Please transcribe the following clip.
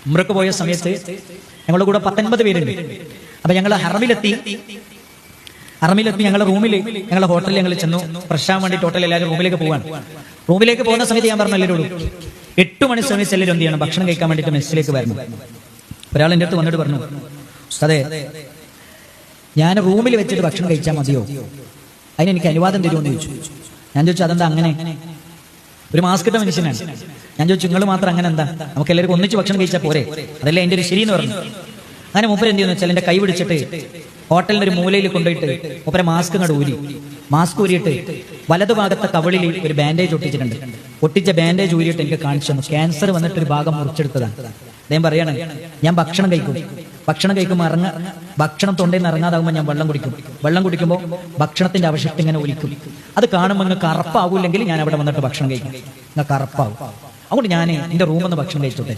ഉംറക്ക് പോയ സമയത്ത് ഞങ്ങളുടെ കൂടെ 19 പേരുണ്ട്. അപ്പൊ ഞങ്ങൾ ഹറമിലെത്തി ഞങ്ങളുടെ റൂമിൽ, ഞങ്ങളുടെ ഹോട്ടലിൽ ഞങ്ങൾ ചെന്നു. ഫ്രഷ് ആവാൻ വേണ്ടി ടോട്ടൽ എല്ലാവരും റൂമിലേക്ക് പോവാണ്. റൂമിലേക്ക് പോകുന്ന സമയത്ത് ഞാൻ പറഞ്ഞു എല്ലാവരോടും 8 മണി സമയത്ത് എല്ലാവരും എന്ത് ചെയ്യണം, ഭക്ഷണം കഴിക്കാൻ വേണ്ടിയിട്ട് മെസ്സിലേക്ക് വരണം. ഒരാൾ എൻ്റെ അടുത്ത് വന്നിട്ട് പറഞ്ഞു, അതെ ഞാൻ റൂമിൽ വെച്ചിട്ട് ഭക്ഷണം കഴിച്ചാൽ മതിയോ, അതിനെനിക്ക് അനുവാദം തരുമെന്ന് ചോദിച്ചു. ഞാൻ ചോദിച്ചു അതെന്താ അങ്ങനെ, ഒരു മാസ്ക് ഇട്ട മനുഷ്യനാണ്. ഞാൻ ചോദിച്ചു നിങ്ങൾ മാത്രം അങ്ങനെ എന്താ, നമുക്ക് എല്ലാവർക്കും ഒന്നിച്ച് ഭക്ഷണം കഴിച്ചാൽ പോരെ, അതല്ലേ എൻ്റെ ഒരു ശരി എന്ന് പറഞ്ഞു. അങ്ങനെ മൂപ്പര് എന്ത് ചെയ്യുന്നു വെച്ചാൽ എൻ്റെ കൈ പിടിച്ചിട്ട് ഹോട്ടലിൻ്റെ ഒരു മൂലയിൽ കൊണ്ടുപോയിട്ട് മൂപ്പരെ മാസ്ക് അങ്ങോട്ട് ഊരി, മാസ്ക് ഊരിയിട്ട് വലതുഭാഗത്തെ കവിളിൽ ഒരു ബാൻഡേജ് ഒട്ടിച്ചിട്ടുണ്ട്. ഒട്ടിച്ച ബാൻഡേജ് ഊരിയിട്ട് എനിക്ക് കാണിച്ചു തന്നു. ക്യാൻസർ വന്നിട്ട് ഒരു ഭാഗം മുറിച്ചെടുത്തതാണ്. അദ്ദേഹം പറയാണ്, ഞാൻ ഭക്ഷണം കഴിക്കുമ്പോൾ ഭക്ഷണം തൊണ്ടയിൽ നിന്ന് ഇറങ്ങാതാകുമ്പോൾ ഞാൻ വെള്ളം കുടിക്കുമ്പോൾ ഭക്ഷണത്തിന്റെ അവശിഷ്ടം ഇങ്ങനെ ഒലിക്കും. അത് കാണുമ്പോൾ നിങ്ങൾക്ക് അറപ്പാകൂല്ലെങ്കിൽ ഞാൻ അവിടെ വന്നിട്ട് ഭക്ഷണം കഴിക്കും, നിങ്ങൾക്ക് അറപ്പാവും. അതുകൊണ്ട് ഞാൻ എൻ്റെ റൂമിൽ നിന്ന് ഭക്ഷണം കഴിച്ചോട്ടെ.